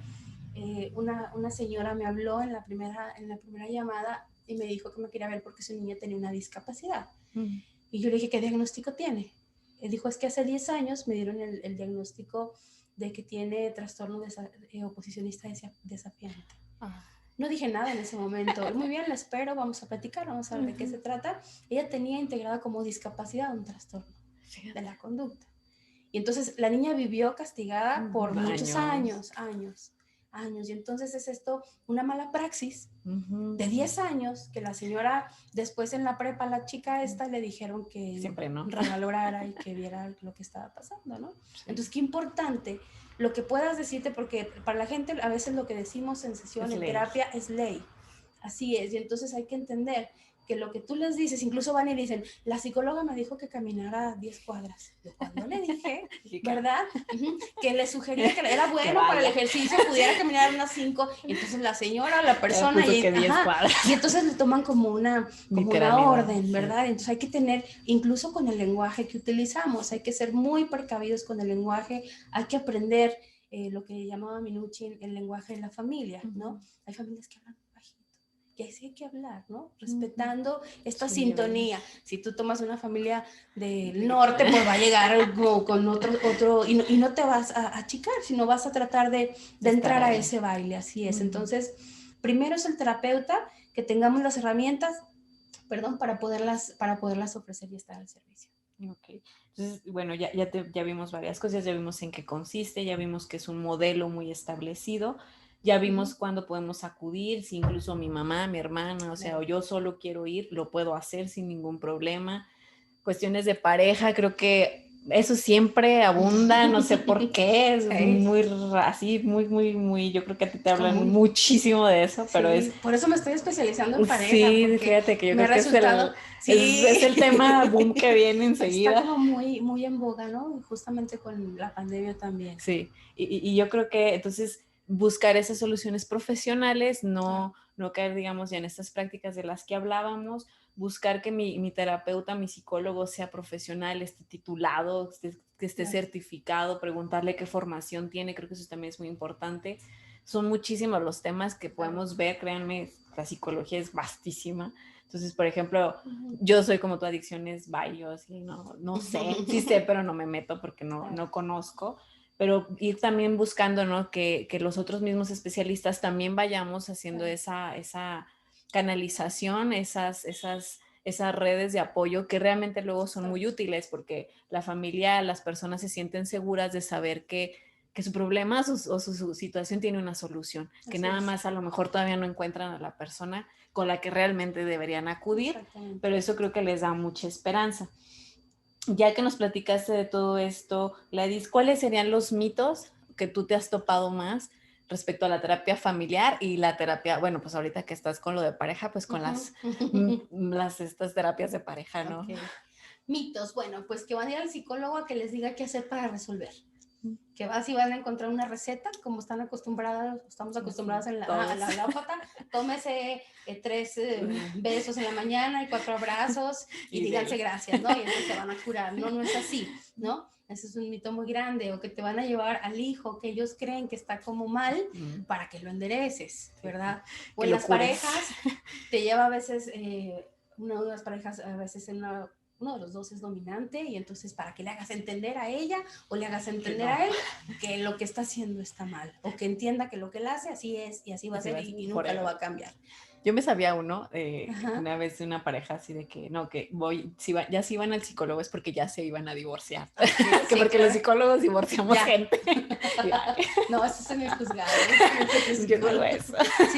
Speaker 2: una señora me habló en la primera llamada y me dijo que me quería ver porque su niña tenía una discapacidad. Y yo le dije, ¿qué diagnóstico tiene? Él dijo, es que hace 10 años me dieron el diagnóstico de que tiene trastorno oposicionista desafiante. No dije nada en ese momento. Muy bien, la espero, vamos a platicar, vamos a ver de qué se trata. Ella tenía integrada como discapacidad un trastorno de la conducta. Y entonces la niña vivió castigada por muchos años. Y entonces es esto una mala praxis de 10 años que la señora después en la prepa, la chica esta le dijeron que
Speaker 1: siempre no
Speaker 2: revalorara y que viera lo que estaba pasando, ¿no? Entonces qué importante lo que puedas decirte, porque para la gente a veces lo que decimos en sesión, en terapia, es ley. Así es, y entonces hay que entender que lo que tú les dices, incluso van y dicen, la psicóloga me dijo que caminara 10 cuadras. Yo cuando le dije, ¿verdad? Que le sugería que era bueno para el ejercicio, pudiera caminar unas 5, entonces la señora, la persona, y entonces le toman como una orden, ¿verdad? Entonces hay que tener, incluso con el lenguaje que utilizamos, hay que ser muy precavidos con el lenguaje, hay que aprender lo que llamaba Minuchin el lenguaje de la familia, ¿no? Hay familias que hablan que así hay que hablar, ¿no? Respetando esta sintonía. Si tú tomas una familia del norte, pues va a llegar con otro y no te vas a achicar, sino vas a tratar de entrar a ese baile, así es. Entonces, primero es el terapeuta, que tengamos las herramientas, para poderlas ofrecer y estar al servicio.
Speaker 1: Ok. Entonces, bueno, ya vimos varias cosas, ya vimos en qué consiste, ya vimos que es un modelo muy establecido, ya vimos cuándo podemos acudir, si incluso mi mamá, mi hermana, o sea, o yo solo quiero ir, lo puedo hacer sin ningún problema. Cuestiones de pareja, creo que eso siempre abunda, no sé por qué, es muy así, muy, yo creo que a ti te hablan muchísimo de eso, pero es...
Speaker 2: Por eso me estoy especializando en pareja.
Speaker 1: Sí, fíjate que yo creo que es el tema boom que viene enseguida.
Speaker 2: Está como muy en boga, ¿no? Justamente con la pandemia también.
Speaker 1: Sí, y yo creo que entonces buscar esas soluciones profesionales, no caer, digamos, ya en estas prácticas de las que hablábamos, buscar que mi terapeuta, mi psicólogo sea profesional, esté titulado, que esté certificado, preguntarle qué formación tiene, creo que eso también es muy importante. Son muchísimos los temas que podemos ver, créanme, la psicología es vastísima. Entonces, por ejemplo, yo soy como tu adicciones, yo así, no sé, sí sé, pero no me meto porque no conozco. Pero ir también buscando, ¿no? Que los otros mismos especialistas también vayamos haciendo esa canalización, esas redes de apoyo que realmente luego son muy útiles porque la familia, las personas se sienten seguras de saber que su problema o su situación tiene una solución, que nada más a lo mejor todavía no encuentran a la persona con la que realmente deberían acudir, pero eso creo que les da mucha esperanza. Ya que nos platicaste de todo esto, Gladys, ¿cuáles serían los mitos que tú te has topado más respecto a la terapia familiar y la terapia, bueno, pues ahorita que estás con lo de pareja, pues con estas terapias de pareja, ¿no?
Speaker 2: Mitos, bueno, pues que van a ir al psicólogo a que les diga qué hacer para resolver. Que si van a encontrar una receta, como estamos acostumbrados a la alópata, tómese 3 besos en la mañana y 4 abrazos y díganse gracias, ¿no? Y entonces se van a curar. No es así, ¿no? Ese es un mito muy grande. O que te van a llevar al hijo que ellos creen que está como mal para que lo endereces, ¿verdad? O en las parejas, te lleva a veces, una de las parejas a veces en uno de los dos es dominante y entonces para que le hagas entender a ella o le hagas entender a él que lo que está haciendo está mal o que entienda que lo que él hace así es y así va a ser y nunca lo va a cambiar.
Speaker 1: Yo me sabía uno, una vez de una pareja así de que, no, que ya si iban al psicólogo es porque ya se iban a divorciar. Okay, que sí, porque claro. Los psicólogos divorciamos gente.
Speaker 2: No, eso es en el juzgado.
Speaker 1: Yo no lo es.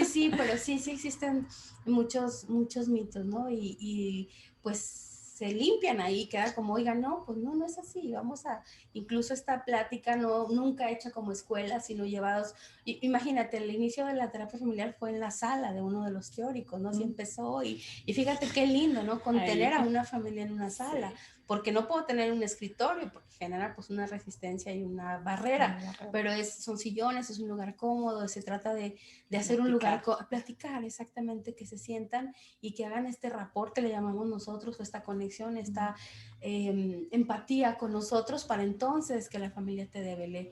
Speaker 2: Sí, pero sí existen muchos mitos, ¿no? Y pues se limpian ahí, queda como, oigan, no, pues no es así, vamos a, incluso esta plática nunca hecha como escuela, sino llevados, imagínate, el inicio de la terapia familiar fue en la sala de uno de los teóricos, ¿no? Así empezó y fíjate qué lindo, ¿no? Contener a una familia en una sala, sí. Porque no puedo tener un escritorio, porque genera pues una resistencia y una barrera, pero son sillones, es un lugar cómodo, se trata de hacer un lugar, platicar exactamente, que se sientan y que hagan este rapport que le llamamos nosotros, esta conexión, esta empatía con nosotros para entonces que la familia te devele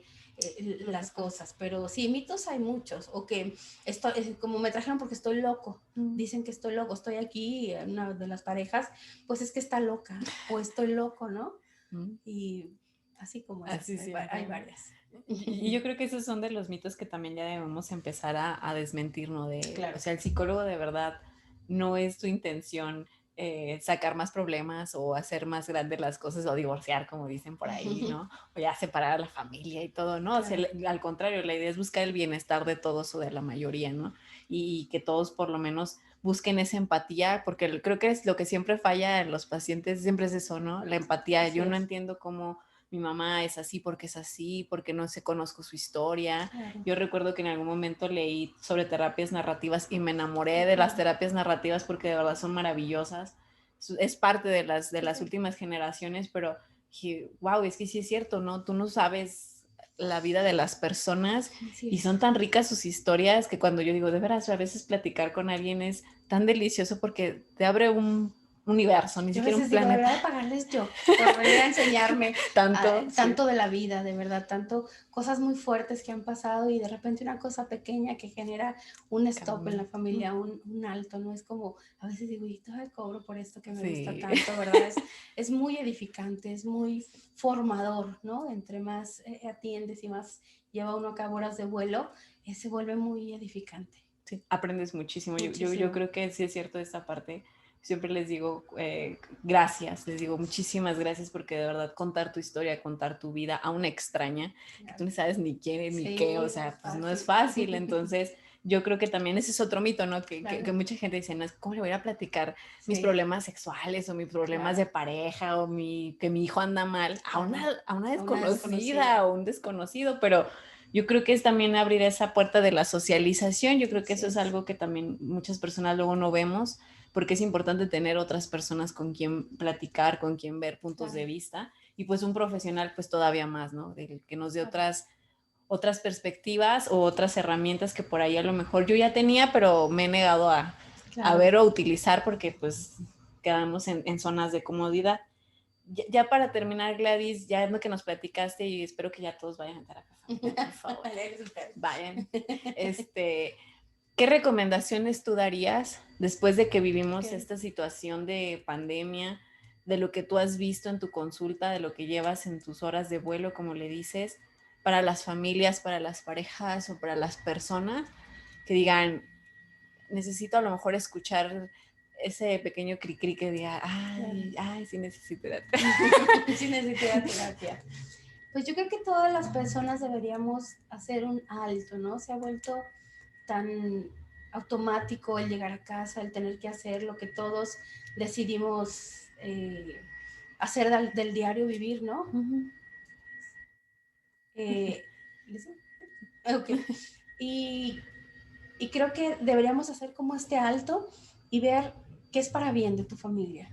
Speaker 2: las cosas. Pero sí, mitos hay muchos, o que como me trajeron porque estoy loco, dicen que estoy loco, estoy aquí, una de las parejas, pues es que está loca, o estoy loco, ¿no? Y así como
Speaker 1: así
Speaker 2: hay varias.
Speaker 1: Y yo creo que esos son de los mitos que también ya debemos empezar a desmentir, ¿no?
Speaker 2: Claro.
Speaker 1: O sea, el psicólogo de verdad no es tu intención sacar más problemas o hacer más grandes las cosas o divorciar, como dicen por ahí, ¿no? O ya separar a la familia y todo, ¿no? Claro. O sea, al contrario, la idea es buscar el bienestar de todos o de la mayoría, ¿no? Y que todos por lo menos busquen esa empatía, porque creo que es lo que siempre falla en los pacientes, siempre es eso, ¿no? La empatía. Así yo no entiendo cómo mi mamá es así porque no se conozco su historia. Claro. Yo recuerdo que en algún momento leí sobre terapias narrativas y me enamoré de las terapias narrativas porque de verdad son maravillosas. Es parte de las últimas generaciones, pero dije, wow, es que sí es cierto, ¿no? Tú no sabes la vida de las personas y son tan ricas sus historias que cuando yo digo, de veras, a veces platicar con alguien es tan delicioso porque te abre un universo, ni siquiera un planeta.
Speaker 2: Debería de pagarles yo por venir a enseñarme tanto de la vida, de verdad, tanto cosas muy fuertes que han pasado y de repente una cosa pequeña que genera un stop en la familia, un alto, ¿no? Es como, a veces digo, y todavía cobro por esto que me gusta tanto, ¿verdad? Es muy edificante, es muy formador, ¿no? Entre más atiendes y más lleva uno a cabo horas de vuelo, se vuelve muy edificante.
Speaker 1: Sí, aprendes muchísimo. Yo creo que sí es cierto esta parte. Siempre les digo gracias, les digo muchísimas gracias porque de verdad contar tu historia, contar tu vida a una extraña, claro. Que tú no sabes ni quién ni qué, o sea, pues no es fácil. Entonces, yo creo que también ese es otro mito, ¿no? Que mucha gente dice, no, ¿cómo le voy a platicar mis problemas sexuales o mis problemas de pareja o que mi hijo anda mal a una desconocida o un desconocido? Pero yo creo que es también abrir esa puerta de la socialización. Yo creo que eso es algo que también muchas personas luego no vemos, porque es importante tener otras personas con quien platicar, con quien ver puntos de vista, y pues un profesional pues todavía más, ¿no? Que nos dé otras perspectivas o otras herramientas que por ahí a lo mejor yo ya tenía, pero me he negado a ver o utilizar porque pues quedamos en zonas de comodidad. Ya para terminar, Gladys, ya es lo que nos platicaste y espero que ya todos vayan a terapia familiar, por favor. Vayan. ¿Qué recomendaciones tú darías después de que vivimos esta situación de pandemia, de lo que tú has visto en tu consulta, de lo que llevas en tus horas de vuelo, como le dices, para las familias, para las parejas o para las personas que digan, necesito a lo mejor escuchar ese pequeño cri-cri que diga, ay, sí necesito terapia.
Speaker 2: Sí necesito terapia. Pues yo creo que todas las personas deberíamos hacer un alto, ¿no? Se ha vuelto tan automático el llegar a casa, el tener que hacer lo que todos decidimos hacer del diario vivir, ¿no? Okay. Y creo que deberíamos hacer como este alto y ver qué es para bien de tu familia,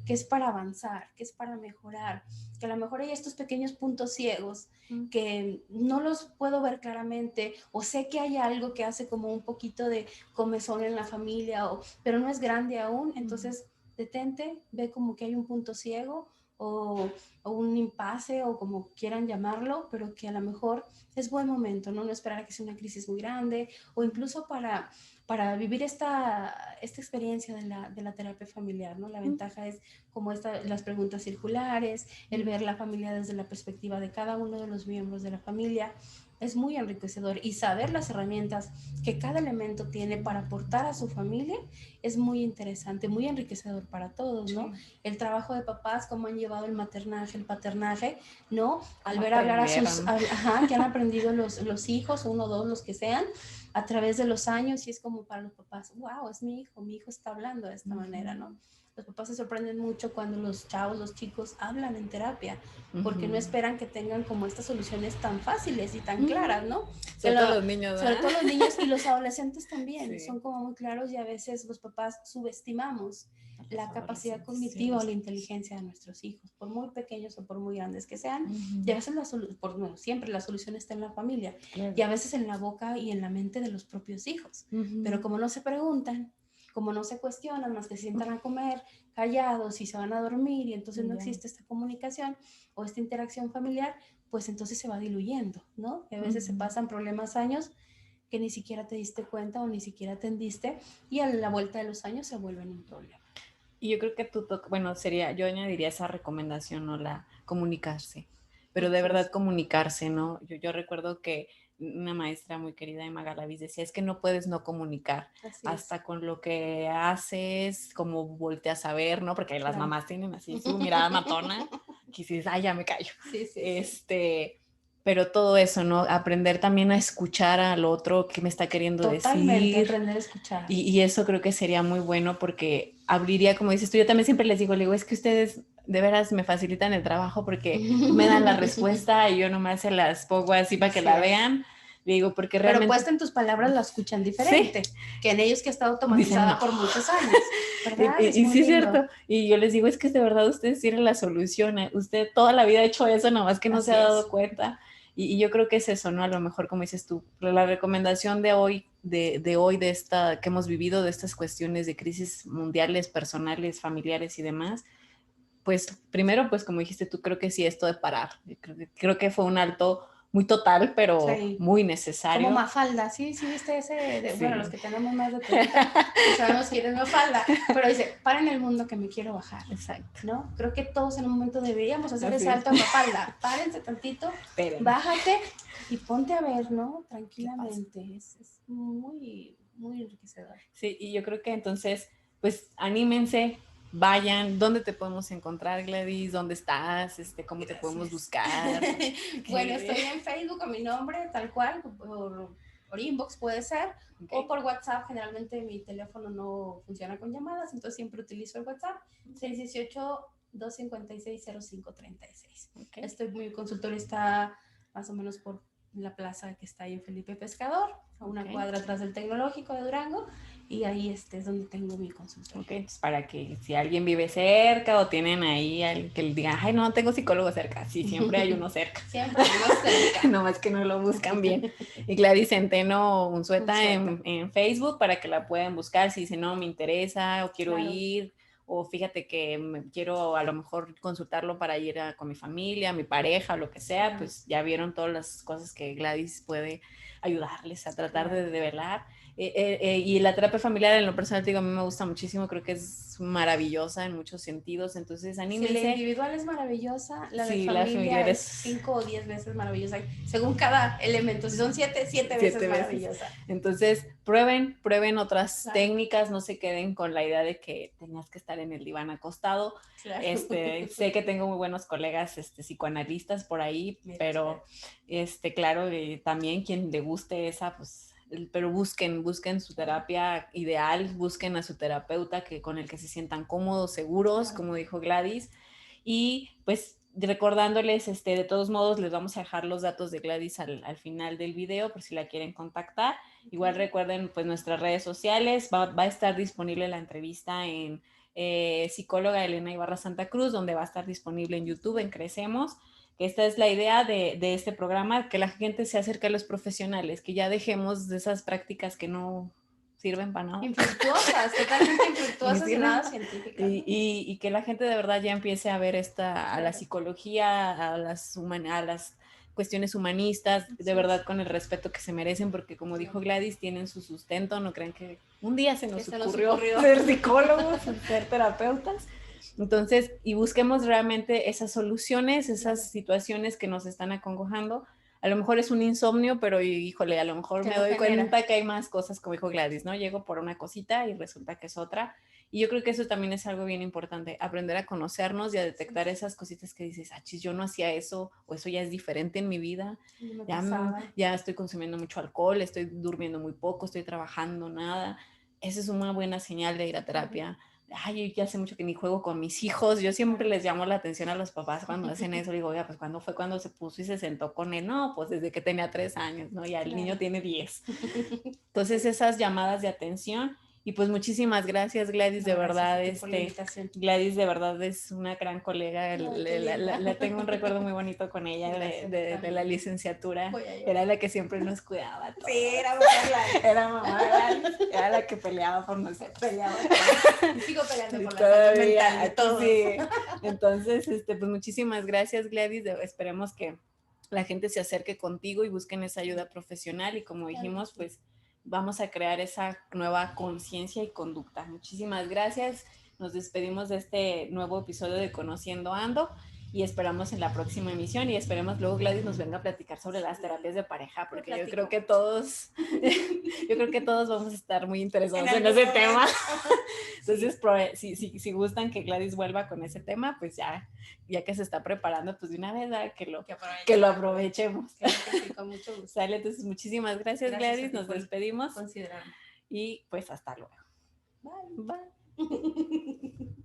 Speaker 2: qué es para avanzar, qué es para mejorar, que a lo mejor hay estos pequeños puntos ciegos que no los puedo ver claramente o sé que hay algo que hace como un poquito de comezón en la familia, pero no es grande aún, entonces detente, ve como que hay un punto ciego o un impasse o como quieran llamarlo, pero que a lo mejor es buen momento, ¿no? No esperar a que sea una crisis muy grande o incluso para para vivir esta experiencia de la terapia familiar, ¿no? La ventaja es como las preguntas circulares, el ver la familia desde la perspectiva de cada uno de los miembros de la familia, es muy enriquecedor, y saber las herramientas que cada elemento tiene para aportar a su familia es muy interesante, muy enriquecedor para todos, ¿no? Sí. El trabajo de papás, cómo han llevado el maternaje, el paternaje, ¿no? Al ver hablar a sus, que han aprendido los hijos, uno o dos, los que sean, a través de los años, y es como para los papás, wow, es mi hijo está hablando de esta manera, ¿no? Los papás se sorprenden mucho cuando los chavos, los chicos hablan en terapia, porque no esperan que tengan como estas soluciones tan fáciles y tan claras, ¿no?
Speaker 1: Sobre todo los niños, ¿verdad?
Speaker 2: Sobre todo los niños y los adolescentes también, son como muy claros, y a veces los papás subestimamos la capacidad cognitiva o la inteligencia de nuestros hijos, por muy pequeños o por muy grandes que sean, y a veces siempre la solución está en la familia, y a veces en la boca y en la mente de los propios hijos, pero como no se preguntan, como no se cuestionan, más que se sientan a comer callados y se van a dormir, y entonces no existe esta comunicación o esta interacción familiar, pues entonces se va diluyendo, ¿no? Y a veces se pasan problemas años que ni siquiera te diste cuenta o ni siquiera atendiste, y a la vuelta de los años se vuelven un problema.
Speaker 1: Y yo creo que yo añadiría esa recomendación, ¿no? La comunicarse, pero de verdad comunicarse, ¿no? Yo recuerdo que una maestra muy querida, Emma Galaviz, decía, es que no puedes no comunicar, hasta con lo que haces, como volteas a ver, ¿no? Porque las mamás tienen así su mirada matona, que dices, ay, ya me callo. Pero todo eso, ¿no? Aprender también a escuchar al otro que me está queriendo decir.
Speaker 2: Aprender a escuchar.
Speaker 1: Y eso creo que sería muy bueno, porque abriría, como dices tú, yo también siempre les digo, es que ustedes de veras me facilitan el trabajo porque me dan la respuesta y yo nomás se las pongo así para que la vean. Digo, porque realmente...
Speaker 2: Pero puesta en tus palabras la escuchan diferente, que en ellos que ha estado automatizada por muchos años, ¿verdad?
Speaker 1: Y sí es cierto, y yo les digo, es que de verdad ustedes tienen la solución, usted toda la vida ha hecho eso, nomás que no se ha dado cuenta. Y yo creo que es eso, ¿no? A lo mejor, como dices tú, la recomendación de hoy, de esta que hemos vivido, de estas cuestiones de crisis mundiales, personales, familiares y demás, pues primero, pues como dijiste tú, creo que sí, esto de parar. Creo que fue un alto muy total, pero muy necesario.
Speaker 2: Como Mafalda, sí, viste ese, bueno, los que tenemos más de 30, sabemos quién es Mafalda, pero dice, paren el mundo que me quiero bajar.
Speaker 1: Exacto.
Speaker 2: ¿No? Creo que todos en un momento deberíamos hacer ese alto a Mafalda. Párense tantito, bájate y ponte a ver, ¿no? Tranquilamente. Es muy, muy enriquecedor.
Speaker 1: Sí, y yo creo que entonces, pues anímense, vayan. ¿Dónde te podemos encontrar, Gladys? ¿Dónde estás? ¿Cómo te podemos buscar?
Speaker 2: Bueno, estoy en Facebook con mi nombre, tal cual, por inbox puede ser, o por WhatsApp. Generalmente mi teléfono no funciona con llamadas, entonces siempre utilizo el WhatsApp, 618-256-0536. Mi consultorio está más o menos por la plaza que está ahí en Felipe Pescador, a una cuadra atrás del Tecnológico de Durango, y ahí es donde tengo mi consultorio.
Speaker 1: Entonces para que si alguien vive cerca o tienen ahí alguien que le diga, ay, no tengo psicólogo cerca, sí, siempre hay uno cerca.
Speaker 2: Siempre hay uno cerca.
Speaker 1: Nomás que no lo buscan bien. Y Gladys Centeno Unzueta en Facebook para que la puedan buscar si dicen, no, me interesa o quiero ir, o fíjate que quiero a lo mejor consultarlo para ir con mi familia, mi pareja, o lo que sea, pues ya vieron todas las cosas que Gladys puede ayudarles a tratar de develar. Y la terapia familiar, en lo personal, digo, a mí me gusta muchísimo, creo que es maravillosa en muchos sentidos, entonces anímense.
Speaker 2: Sí, la individual es maravillosa, la de familia es 5 o 10 veces maravillosa, según cada elemento. Si son 7 veces maravillosa.
Speaker 1: Entonces, prueben otras técnicas, no se queden con la idea de que tengas que estar en el diván acostado. Sé que tengo muy buenos colegas psicoanalistas por ahí, pero claro, también quien le guste esa, pues, pero busquen su terapia ideal, busquen a su terapeuta con el que se sientan cómodos, seguros, como dijo Gladys, y pues recordándoles, de todos modos les vamos a dejar los datos de Gladys al final del video por si la quieren contactar. Igual recuerden pues nuestras redes sociales, va a estar disponible la entrevista en psicóloga Elena Ibarra Santa Cruz, donde va a estar disponible en YouTube, en Crecemos. Esta es la idea de este programa, que la gente se acerque a los profesionales, que ya dejemos de esas prácticas que no sirven para nada.
Speaker 2: Infructuosas, totalmente infructuosas y nada científicas.
Speaker 1: Y que la gente de verdad ya empiece a ver a la psicología, a las cuestiones humanistas, de verdad con el respeto que se merecen, porque como dijo Gladys, tienen su sustento, no crean que un día se nos ocurrió ser psicólogos, ser terapeutas. Entonces, y busquemos realmente esas soluciones, esas situaciones que nos están acongojando. A lo mejor es un insomnio, pero híjole, a lo mejor me doy cuenta que hay más cosas, como dijo Gladys, ¿no? Llego por una cosita y resulta que es otra. Y yo creo que eso también es algo bien importante, aprender a conocernos y a detectar esas cositas que dices, ah, chis, yo no hacía eso, o eso ya es diferente en mi vida, ya estoy consumiendo mucho alcohol, estoy durmiendo muy poco, estoy trabajando nada. Esa es una buena señal de ir a terapia. Ay, yo ya hace mucho que ni juego con mis hijos. Yo siempre les llamo la atención a los papás cuando hacen eso. Le digo, oiga, pues ¿cuándo fue cuando se puso y se sentó con él? No, pues desde que tenía 3 años, ¿no? Ya el niño tiene 10. Entonces esas llamadas de atención. Y pues muchísimas gracias, Gladys, de verdad, Gladys de verdad es una gran colega, la tengo un recuerdo muy bonito con ella de la licenciatura, era la que siempre nos cuidaba. Todos.
Speaker 2: Sí,
Speaker 1: era mamá, era la que peleaba por nosotros.
Speaker 2: Y sigo peleando por la salud mental de todos.
Speaker 1: Sí. Entonces, pues muchísimas gracias, Gladys, esperemos que la gente se acerque contigo y busquen esa ayuda profesional y como dijimos, pues vamos a crear esa nueva conciencia y conducta. Muchísimas gracias. Nos despedimos de este nuevo episodio de Conociendo Ando y esperamos en la próxima emisión y esperemos luego Gladys nos venga a platicar sobre las terapias de pareja, porque yo creo que todos vamos a estar muy interesados en ese tema. Entonces, si gustan que Gladys vuelva con ese tema, pues ya que se está preparando, pues de una vez que lo aprovechemos.
Speaker 2: Claro que sí, con mucho gusto.
Speaker 1: Sale, entonces muchísimas gracias Gladys, nos despedimos.
Speaker 2: Considerarme.
Speaker 1: Y pues hasta luego.
Speaker 2: Bye.
Speaker 1: Bye.